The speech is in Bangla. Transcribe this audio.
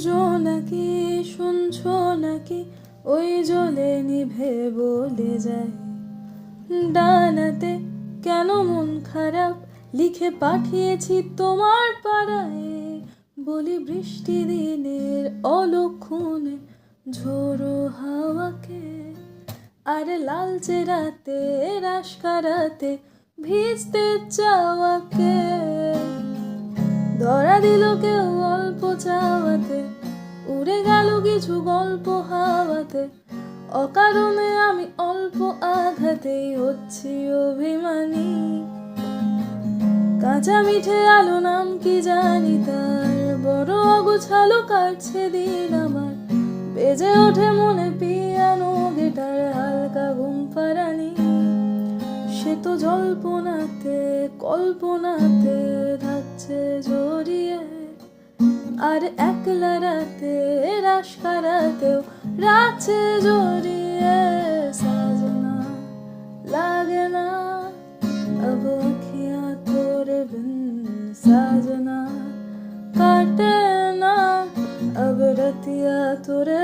জোনাকি শুনছো নাকি, ওই জ্বলে নিভে বলে যায়। ডানাতে কেন মন খারাপ, লিখে পাঠিয়েছি তোমার পাড়ায়। বলি বৃষ্টি দিনের অলক্ষণে ঝোড়ো হাওয়াকে, আর লালচে রাতে রাশ কারাতে ভিজতে চাওয়াকে। ধরা দিল কেউ অল্প চাওয়াতে, উড়ে গেল কিছু গল্প হাওয়াতে। অকারণে আমি অল্প আঘাতেই হচ্ছি অভিমানী। কাঁচা মিঠে আলো নাম কি জানি তার, বড় অগোছালো কাটছে দিন আমার। বেজে ওঠে মনে পিয়ানো গিটার, হালকা ঘুম পাড়ানি। সে তো জল্পনাতে কল্পনাতে থাকছে জড়িয়ে, আর একলা রাতে রাশ কারাতেও রাখছে জড়িয়ে। সাজনা লাগে না अब अखियां तोरे बिन, साजना काटे ना अब रतिया तोरे